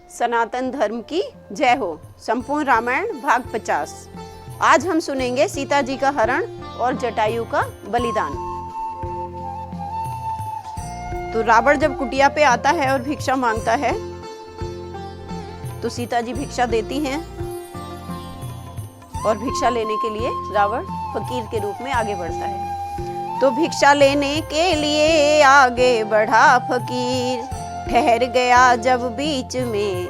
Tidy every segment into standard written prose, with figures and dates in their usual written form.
सनातन धर्म की जय हो। संपूर्ण रामायण भाग 50। आज हम सुनेंगे सीता जी का हरण और जटायु का बलिदान। तो रावण जब कुटिया पे आता है और भिक्षा मांगता है तो सीता जी भिक्षा देती हैं और भिक्षा लेने के लिए रावण फकीर के रूप में आगे बढ़ता है। तो भिक्षा लेने के लिए आगे बढ़ा फकीर, ठहर गया जब बीच में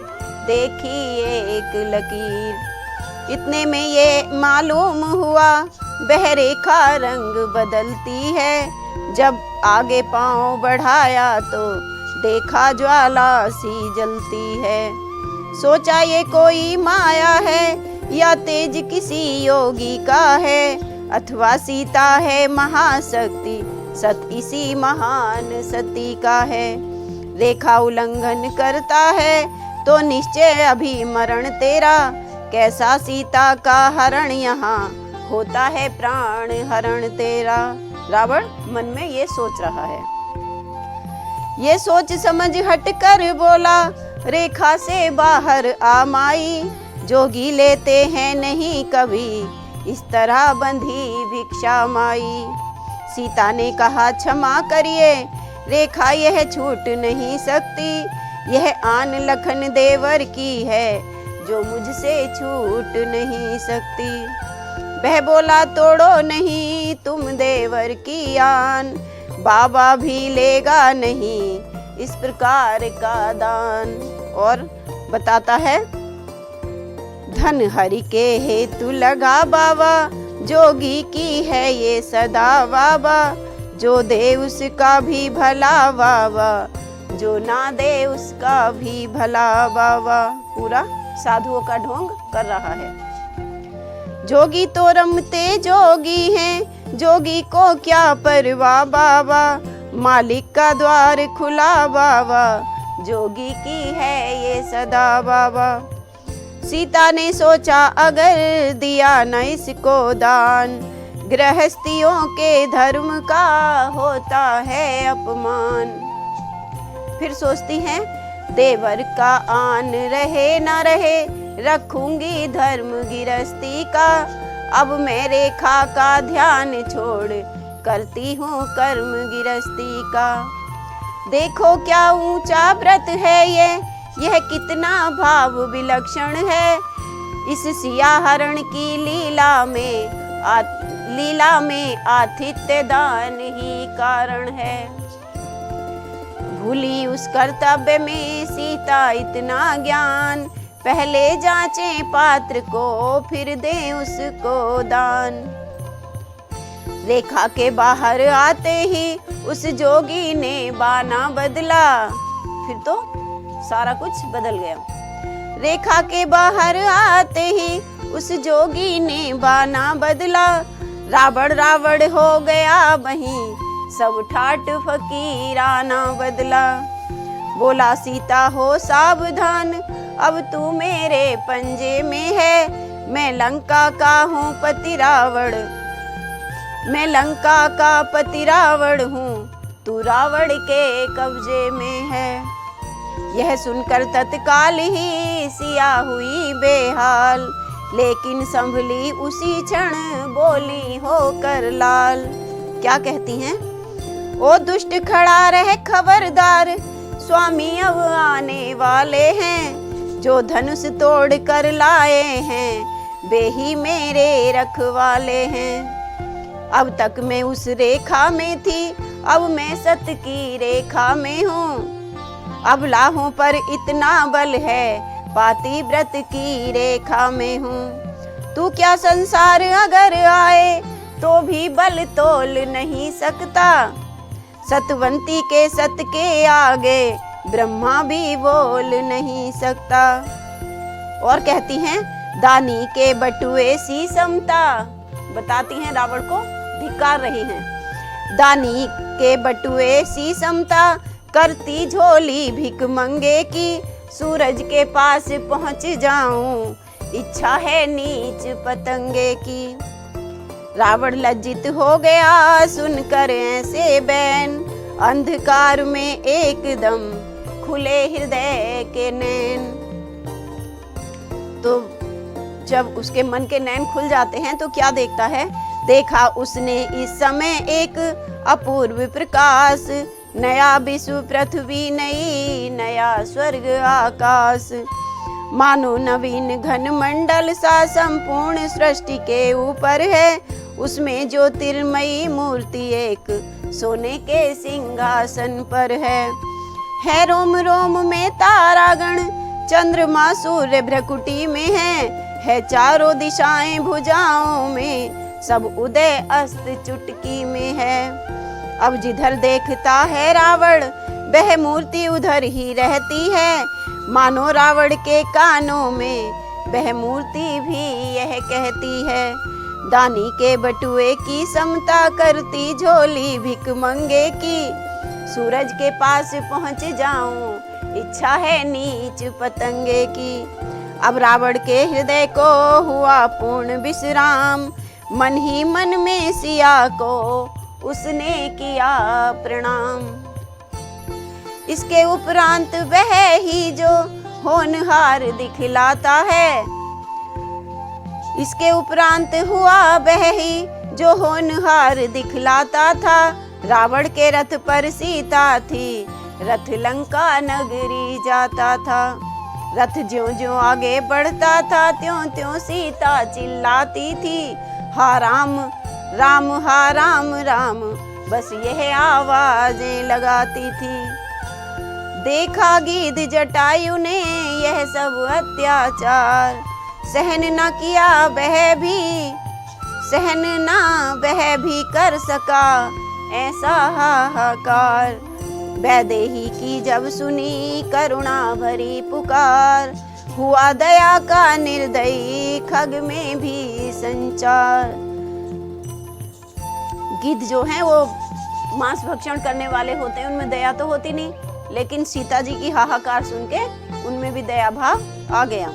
देखी एक लकीर। इतने में ये मालूम हुआ बहरेखा रंग बदलती है। जब आगे पांव बढ़ाया तो देखा ज्वाला सी जलती है। सोचा ये कोई माया है या तेज किसी योगी का है, अथवा सीता है महाशक्ति, सत इसी महान सती का है। रेखा उल्लंघन करता है तो निश्चय अभी मरण तेरा, कैसा सीता का हरण यहाँ होता है प्राण हरण तेरा। रावण मन में ये सोच रहा है। ये सोच समझ हट कर बोला, रेखा से बाहर आ माई, जोगी लेते हैं नहीं कभी इस तरह बंधी भिक्षा माई। सीता ने कहा क्षमा करिए, रेखा यह छूट नहीं सकती, यह आन लखन देवर की है जो मुझसे छूट नहीं सकती। वह बोला तोड़ो नहीं तुम देवर की आन, बाबा भी लेगा नहीं इस प्रकार का दान। और बताता है, धन हरि के हेतु लगा बाबा, जोगी की है ये सदा बाबा, जो दे उसका भी भला बाबा, जो ना दे उसका भी भला बाबा। पूरा साधुओं का ढोंग कर रहा है। जोगी तो रमते जोगी हैं, जोगी को क्या परवाह बाबा, मालिक का द्वार खुला बाबा, जोगी की है ये सदा बाबा। सीता ने सोचा अगर दिया न इसको दान, गृहस्थियों के धर्म का होता है अपमान। फिर सोचती हैं देवर का आन रहे ना रहे, रखूंगी धर्म गिरस्ती का। अब मैं रेखा का ध्यान छोड़ करती हूँ कर्म गिरस्ती का। देखो क्या ऊंचा व्रत है यह कितना भाव विलक्षण है। इस सिया हरण की लीला में आतिथ्य दान ही कारण है। भूली उस कर्तव्य में सीता इतना ज्ञान, पहले जांचें पात्र को फिर दें उसको दान। रेखा के बाहर आते ही उस जोगी ने बाना बदला, फिर तो सारा कुछ बदल गया। रेखा के बाहर आते ही उस जोगी ने बाना बदला, रावण हो गया वहीं सब ठाट फकीराना बदला। बोला सीता हो सावधान, अब तू मेरे पंजे में है, मैं लंका का हूँ पति रावण, मैं लंका का पति रावण हूँ, तू रावण के कब्जे में है। यह सुनकर तत्काल ही सिया हुई बेहाल, लेकिन संभली उसी क्षण बोली होकर लाल। क्या कहती हैं? ओ दुष्ट खड़ा रहे खबरदार, स्वामी अब आने वाले हैं, जो धनुष तोड़ कर लाए हैं वे ही मेरे रखवाले हैं। अब तक मैं उस रेखा में थी, अब मैं सत की रेखा में हूँ। अब लाहों पर इतना बल है, पाति व्रत की रेखा में हूँ। तू क्या संसार अगर आए तो भी बल तोल नहीं सकता, सतवंती के सत के आगे ब्रह्मा भी बोल नहीं सकता। और कहती हैं दानी के बटुए सी समता, बताती हैं रावण को धिक्कार रही हैं। दानी के बटुए सी समता, करती झोली भिख मंगे की, सूरज के पास पहुंच जाऊं इच्छा है नीच पतंगे की। रावण लज्जित हो गया सुनकर ऐसे बैन, अंधकार में एकदम खुले हृदय के नैन। तो जब उसके मन के नैन खुल जाते हैं तो क्या देखता है, देखा उसने इस समय एक अपूर्व प्रकाश, नया विश्व पृथ्वी नई, नया स्वर्ग आकाश। मानो नवीन घन मंडल सा संपूर्ण सृष्टि के ऊपर है, उसमें ज्योतिर्मयी मूर्ति एक सोने के सिंहासन पर है रोम रोम में तारागण, चंद्रमा सूर्य भ्रकुटी में है चारों दिशाएं भुजाओं में, सब उदय अस्त चुटकी में है। अब जिधर देखता है रावण, वह मूर्ति उधर ही रहती है, मानो रावण के कानों में वह मूर्ति भी यह कहती है, दानी के बटुए की समता करती झोली भिख मंगे की, सूरज के पास पहुंच जाऊं इच्छा है नीच पतंगे की। अब रावण के हृदय को हुआ पूर्ण विश्राम, मन ही मन में सिया को उसने किया प्रणाम। इसके उपरांत वह ही जो होनहार दिखलाता है, इसके उपरांत हुआ वह ही जो होनहार दिखलाता था, रावण के रथ पर सीता थी, रथ लंका नगरी जाता था। रथ ज्यों ज्यों आगे बढ़ता था, त्यों त्यों सीता चिल्लाती थी, हा राम राम हा राम राम, बस यह आवाजें लगाती थी। देखा गीध जटायु ने यह सब अत्याचार, सहन न किया वह भी, सहन ना वह भी कर सका ऐसा हाहाकार। वैदेही की जब सुनी करुणा भरी पुकार, हुआ दया का निर्दयी खग में भी संचार। गिद्ध जो हैं वो मांस भक्षण करने वाले होते हैं, उनमें दया तो होती नहीं, लेकिन सीता जी की हाहाकार सुन के उनमें भी दया भाव आ गया।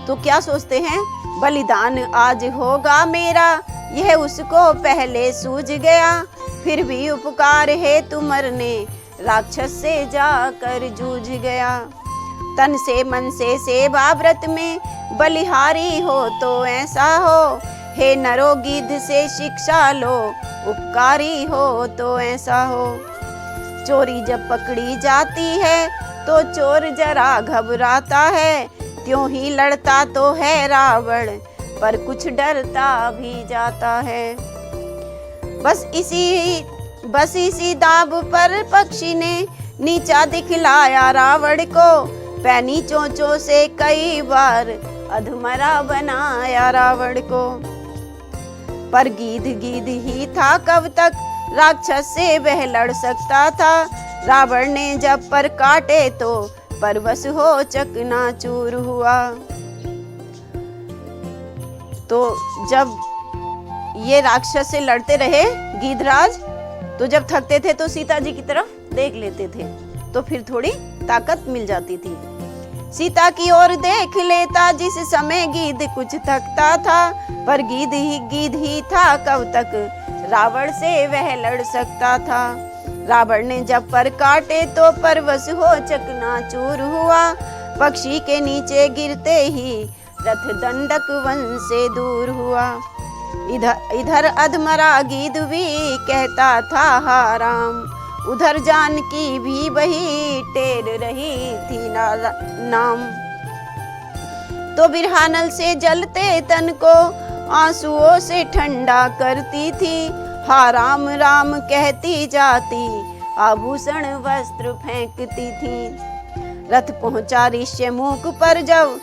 तो क्या सोचते हैं, बलिदान आज होगा मेरा, यह उसको पहले सूझ गया, फिर भी उपकार है तू मरने राक्षस से जाकर जूझ गया। तन से मन से सेवा व्रत में बलिहारी हो तो ऐसा हो, हे नरो गिद्ध से शिक्षा लो, उपकारी हो तो ऐसा हो। चोरी जब पकड़ी जाती है तो चोर जरा घबराता है, त्यों ही लड़ता तो है रावण, पर कुछ डरता भी जाता है। बस इसी दाब पर पक्षी ने नीचा दिखलाया रावण को, पैनी चोंचों से कई बार अधमरा बनाया रावण को। पर गीध ही था कब तक राक्षस से वह लड़ सकता था, रावण ने जब पर काटे तो परवश हो चकनाचूर हुआ। तो जब ये राक्षस से लड़ते रहे गीधराज, तो जब थकते थे तो सीता जी की तरफ देख लेते थे, तो फिर थोड़ी ताकत मिल जाती थी। सीता की ओर देख लेता जिस समय गीध कुछ थकता था, पर गीध ही था कब तक रावण से वह लड़ सकता था। रावण ने जब पर काटे तो परवश हो चकनाचूर हुआ, पक्षी के नीचे गिरते ही रथ दंडक वन से दूर हुआ। इधर अधमरा गीध भी कहता था हा राम, उधर जानकी भी वही टेर रही थी नाम। तो बिरहानल से जलते तन को आंसुओं से ठंडा करती थी, हा राम राम कहती जाती आभूषण वस्त्र फेंकती थी। रथ पहुंचा ऋष्यमुख पर जब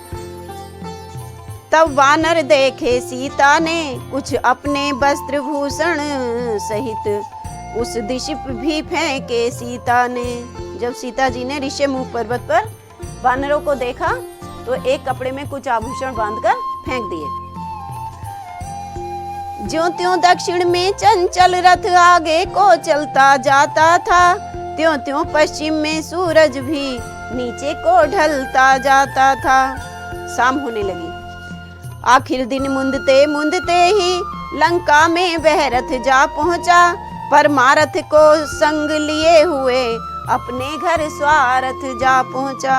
तब वानर देखे सीता ने, कुछ अपने वस्त्र भूषण सहित उस दिश भी फेंके सीता ने। जब सीता जी ने ऋष्यमुख पर्वत पर वानरों को देखा तो एक कपड़े में कुछ आभूषण बांधकर फेंक दिए। ज्यों त्यों दक्षिण में चंचल रथ आगे को चलता जाता था, त्यों त्यों पश्चिम में सूरज भी नीचे को ढलता जाता था। शाम होने लगी। आखिर दिन मुंदते मुंदते ही लंका में वह रथ जा पहुंचा, पर मारथ को संग लिए हुए अपने घर स्वारथ जा पहुंचा।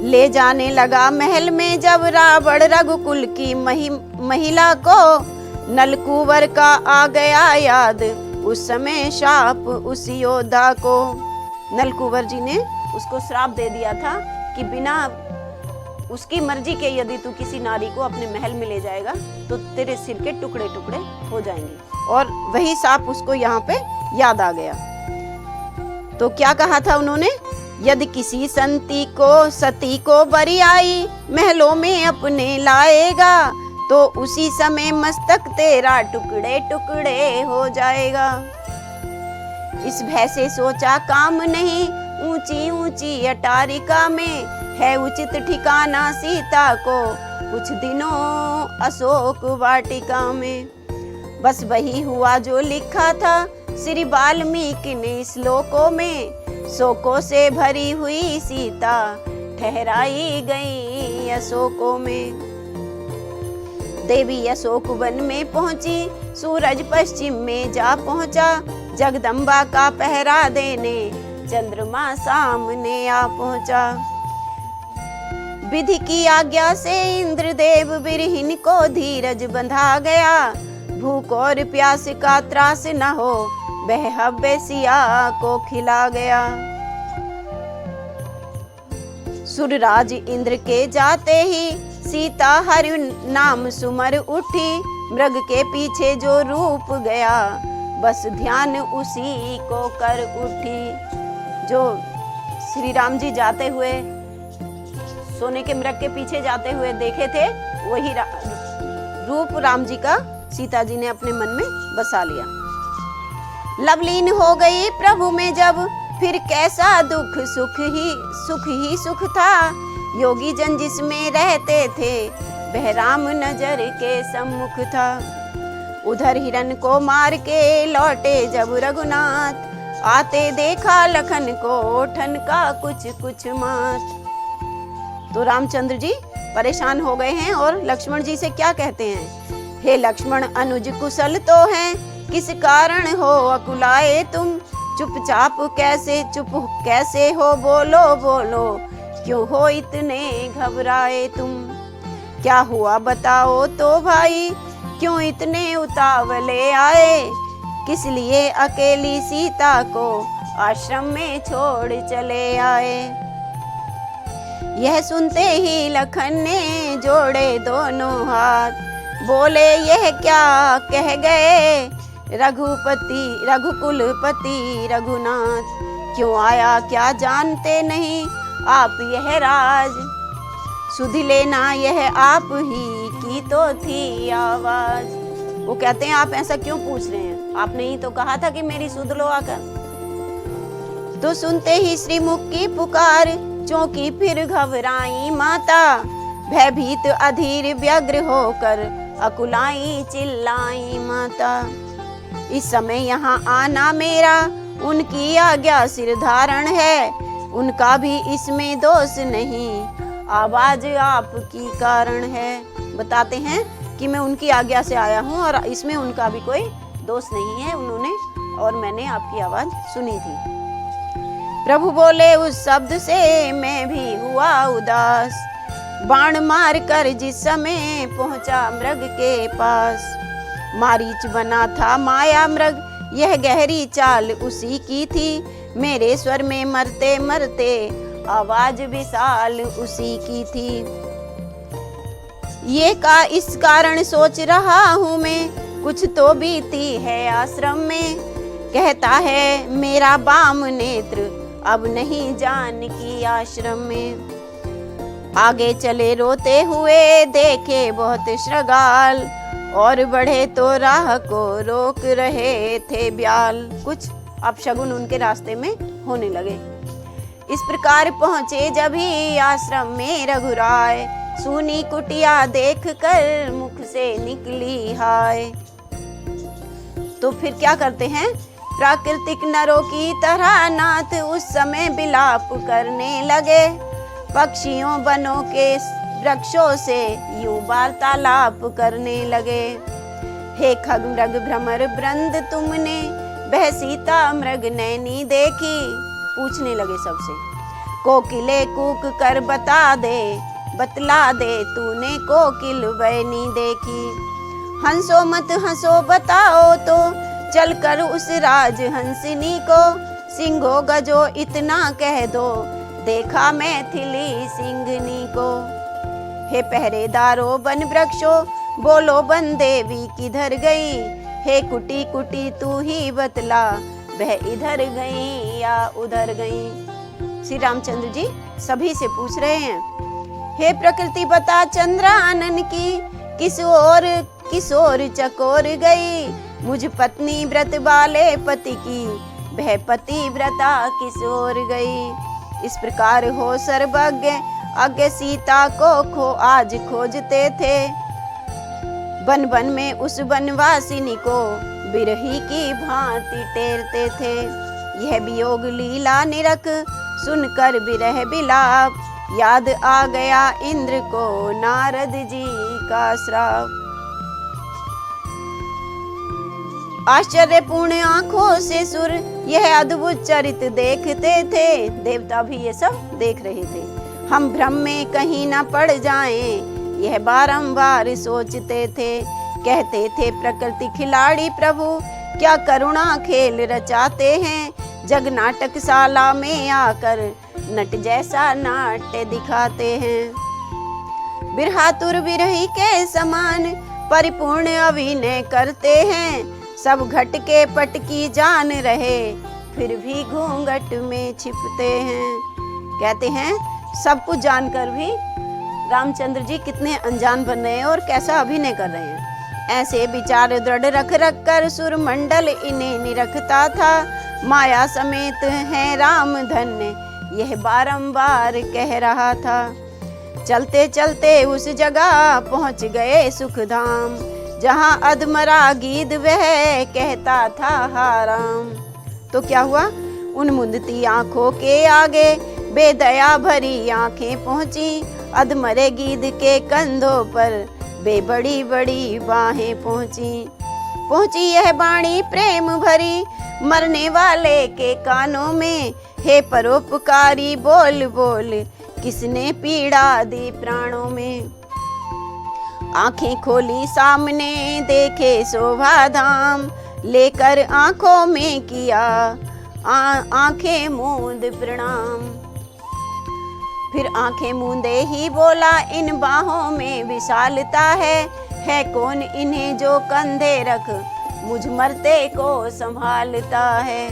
ले जाने लगा महल में जब रावण रघुकुल की महिला को, नलकूबर का आ गया याद उस समय शाप उस योद्धा को। नलकूबर जी ने उसको श्राप दे दिया था कि बिना उसकी मर्जी के यदि तू किसी नारी को अपने महल में ले जाएगा तो तेरे सिर के टुकड़े टुकड़े हो जाएंगे, और वही शाप उसको यहाँ पे याद आ गया। तो क्या कहा था उन्होंने, यदि किसी सती को बरियाई महलों में अपने लाएगा तो उसी समय मस्तक तेरा टुकड़े टुकड़े हो जाएगा। इस भय से सोचा काम नहीं, ऊंची ऊंची अटारिका में है उचित ठिकाना सीता को, कुछ दिनों अशोक वाटिका में। बस वही हुआ जो लिखा था श्री वाल्मीकि ने श्लोकों में, शोकों से भरी हुई सीता ठहराई गई अशोकों में। देवी अशोक वन में पहुंची, सूरज पश्चिम में जा पहुंचा, जगदम्बा का पहरा देने चंद्रमा सामने आ पहुंचा। विधि की आज्ञा से इंद्रदेव बिरहिन को धीरज बंधा गया, भूख और प्यास का त्रास न हो वह हव्य सिया को खिला गया। सुरराज इंद्र के जाते ही सीता हरि नाम सुमर उठी, मृग के पीछे जो रूप गया बस ध्यान उसी को कर उठी। जो श्री राम जी जाते हुए सोने के मृग के पीछे जाते हुए देखे थे, वही रूप राम जी का सीता जी ने अपने मन में बसा लिया। लवलीन हो गई प्रभु में जब, फिर कैसा दुख सुख ही सुख था। योगी जन जिसमें रहते थे वह राम नजर के सम्मुख था। उधर हिरन को मार के लौटे जब रघुनाथ, आते देखा लखन को ठन का कुछ कुछ मात। तो रामचंद्र जी परेशान हो गए हैं और लक्ष्मण जी से क्या कहते हैं, हे लक्ष्मण अनुज कुशल तो हैं, किस कारण हो अकुलाए तुम, चुपचाप चुप कैसे हो, बोलो बोलो क्यों हो इतने घबराए तुम। क्या हुआ बताओ तो भाई, क्यों इतने उतावले आए, किस लिए अकेली सीता को आश्रम में छोड़ चले आए। यह सुनते ही लखन ने जोड़े दोनों हाथ, बोले यह क्या कह गए रघुकुलपति रघुनाथ, क्यों आया क्या जानते नहीं आप यह राज, सुध लेना यह आप ही की तो थी आवाज। वो कहते हैं आप ऐसा क्यों पूछ रहे हैं, आपने ही तो कहा था कि मेरी सुध लो आकर। तो सुनते ही श्रीमुख की पुकार, चौंकी फिर घबराई माता, भयभीत अधीर व्यग्र होकर अकुलाई चिल्लाई माता। इस समय यहाँ आना मेरा उनकी आज्ञा सिर धारण है, उनका भी इसमें दोष नहीं, आवाज आपकी कारण है। बताते हैं कि मैं उनकी आज्ञा से आया हूँ और इसमें उनका भी कोई दोष नहीं है, उन्होंने और मैंने आपकी आवाज सुनी थी। प्रभु बोले उस शब्द से मैं भी हुआ उदास, बाण मार कर जिस समय पहुंचा मृग के पास। मारीच बना था माया मृग, यह गहरी चाल उसी की थी, मेरे स्वर में मरते मरते आवाज विशाल उसी की थी। ये का इस कारण सोच रहा हूँ मैं, कुछ तो बीती है आश्रम में, कहता है मेरा बाम नेत्र अब नहीं जानकी आश्रम में। आगे चले रोते हुए देखे बहुत श्रृगाल, और बढ़े तो राह को रोक रहे थे ब्याल। कुछ अपशगुन उनके रास्ते में होने लगे। इस प्रकार पहुंचे जब ही आश्रम में रघुराय, सूनी कुटिया देख कर मुख से निकली हाय। तो फिर क्या करते हैं, प्राकृतिक नरों की तरह नाथ उस समय विलाप करने लगे, पक्षियों बनों के वृक्षों से यूं वार्तालाप करने लगे। हे खग मृग भ्रमर वृंद तुमने, वह सीता मृग नैनी देखी, पूछने लगे सबसे कोकिले कूक कर बतला दे तूने कोकिल बैनी देखी। हंसो मत हंसो बताओ तो चल कर उस राज हंसिनी को, सिंहो गजो इतना कह दो देखा मैथिली सिंघनी को। हे पहरेदारो वन वृक्षो बोलो वन देवी किधर गई, हे कुटी कुटी तू ही बतला वह इधर गई या उधर गई। श्री रामचंद्र जी सभी से पूछ रहे हैं, हे प्रकृति बता चंद्रानन की किस ओर चकोर गई, मुझ पत्नी व्रत वाले पति की वह पति व्रता किस ओर गई। इस प्रकार हो सर्वज्ञ अज्ञ सीता को आज खोजते थे, वन वन में उस वनवासिनी को बिरही की भांति टेरते थे। यह वियोग लीला निरख सुनकर बिरह बिलाप, याद आ गया इंद्र को नारद जी का श्राप। आश्चर्यपूर्ण आंखों से सुर यह अद्भुत चरित देखते थे, देवता भी ये सब देख रहे थे। हम भ्रम में कहीं न पड़ जाएं यह बारंबार सोचते थे, कहते थे प्रकृति खिलाड़ी प्रभु क्या करुणा खेल रचाते हैं, जग नाटकशाला में आकर नट जैसा नाट्य दिखाते हैं। बिरहातुर बिरही के समान परिपूर्ण अभिनय करते हैं, सब घट के पट की जान रहे फिर भी घूंघट में छिपते हैं। कहते हैं सब कुछ जानकर भी रामचंद्र जी कितने अनजान बन रहे हैं और कैसा अभिनय कर रहे हैं। ऐसे विचार दृढ़ रख कर सुरमंडल इन्हें निरखता था, माया समेत है राम धन्य यह बारंबार कह रहा था। चलते चलते उस जगह पहुंच गए सुखधाम, जहां अधमरा गीद वह कहता था हाराम। तो क्या हुआ, उन मुंदती आंखों के आगे बेदया भरी आंखें पहुंची, अधमरे गीद के कंधों पर बेबड़ी बड़ी बाहें पहुंची यह बाणी प्रेम भरी मरने वाले के कानों में, हे परोपकारी बोल बोल किसने पीड़ा दी प्राणों में। आंखें खोली सामने देखे शोभा धाम, लेकर आंखों में किया आंखें मूंद प्रणाम। फिर आंखें मूंदे ही बोला इन बाहों में विशालता है कौन इन्हें जो कंधे रख मुझ मरते को संभालता है।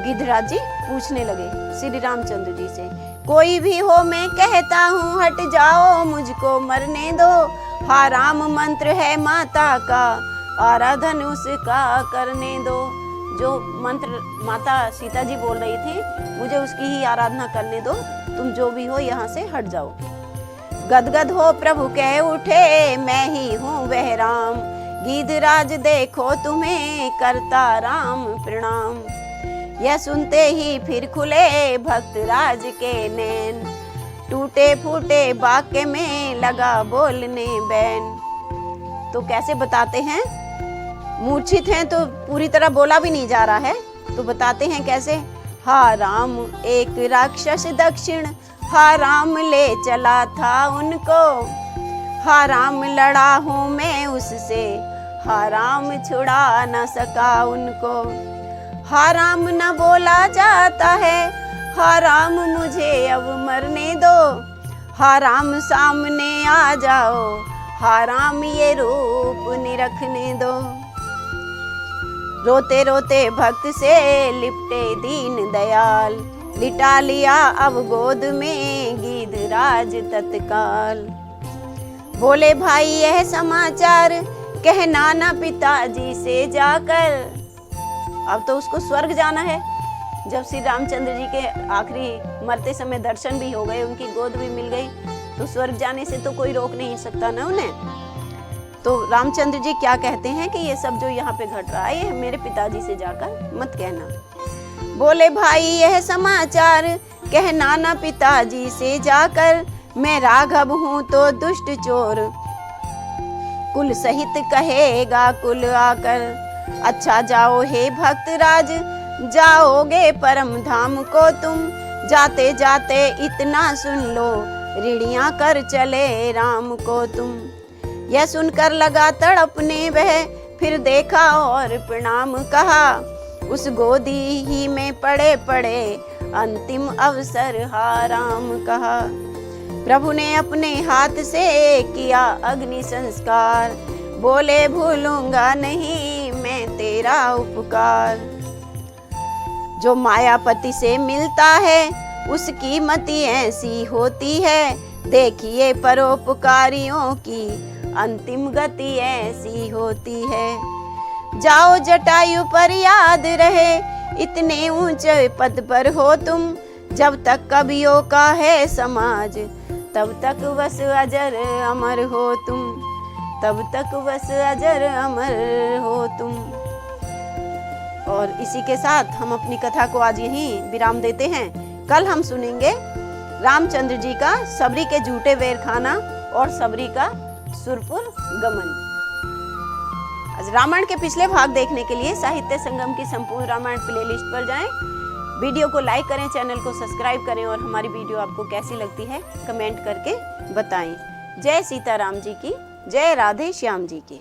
गिद्धराज जी पूछने लगे श्री रामचंद्र जी से, कोई भी हो मैं कहता हूँ हट जाओ मुझको मरने दो, हा राम मंत्र है माता का आराधन उसका करने दो। जो मंत्र माता सीता जी बोल रही थी मुझे उसकी ही आराधना करने दो, तुम जो भी हो यहाँ से हट जाओ। गदगद हो प्रभु कह उठे मैं ही हूँ वह राम, गिद्धराज देखो तुम्हें करता राम प्रणाम। यह सुनते ही फिर खुले भक्त राज के नैन, टूटे फूटे वाक्य में लगा बोलने बैन। तो कैसे बताते हैं, मूर्छित हैं तो पूरी तरह बोला भी नहीं जा रहा है, तो बताते हैं कैसे। हा राम एक राक्षस दक्षिण, हा राम ले चला था उनको, हा राम लड़ा हूँ मैं उससे, हा राम छुड़ा न सका उनको। हा राम न बोला जाता है, हा राम मुझे अब मरने दो, हा राम सामने आ जाओ, हा राम ये रूप निरखने दो। रोते रोते भक्त से लिपटे दीन दयाल, लिटा लिया अब गोद में गिद्धराज तत्काल। बोले भाई यह समाचार कहना ना पिताजी से जाकर। अब तो उसको स्वर्ग जाना है। जब श्री रामचंद्र जी के आखिरी मरते समय दर्शन भी हो गए, उनकी गोद भी मिल गई, तो स्वर्ग जाने से तो कोई रोक नहीं सकता ना उन्हें। तो रामचंद्र जी क्या कहते हैं कि ये सब जो यहाँ पे घट रहा है ये मेरे पिताजी से जाकर मत कहना। बोले भाई यह समाचार कहना ना पिताजी से जाकर, मैं राघव हूँ तो दुष्ट चोर कुल सहित कहेगा कुल आकर। अच्छा जाओ हे भक्त राज, जाओगे परम धाम को तुम, जाते जाते इतना सुन लो, ऋणियां कर चले राम को तुम। यह सुनकर लगा तड़पने वह, फिर देखा और प्रणाम कहा, उस गोदी ही में पड़े पड़े अंतिम अवसर हा राम कहा। प्रभु ने अपने हाथ से किया अग्नि संस्कार, बोले भूलूंगा नहीं मैं तेरा उपकार। जो मायापति से मिलता है उसकी मति ऐसी होती है, देखिए परोपकारियों की अंतिम गति ऐसी होती है। जाओ जटायु पर याद रहे, इतने ऊंचे पद पर हो तुम, जब तक कवियों का है समाज तब तक बस अजर अमर हो तुम, तब तक बस अजर अमर हो तुम। और इसी के साथ हम अपनी कथा को आज यहीं विराम देते हैं। कल हम सुनेंगे रामचंद्र जी का सबरी के झूठे वैर खाना और सबरी का सुरपुर गमन। आज रामायण के पिछले भाग देखने के लिए साहित्य संगम की संपूर्ण रामायण प्लेलिस्ट पर जाएं। वीडियो को लाइक करें, चैनल को सब्सक्राइब करें और हमारी वीडियो आपको कैसी लगती है कमेंट करके बताएं। जय सीताराम जी की, जय राधे श्याम जी की।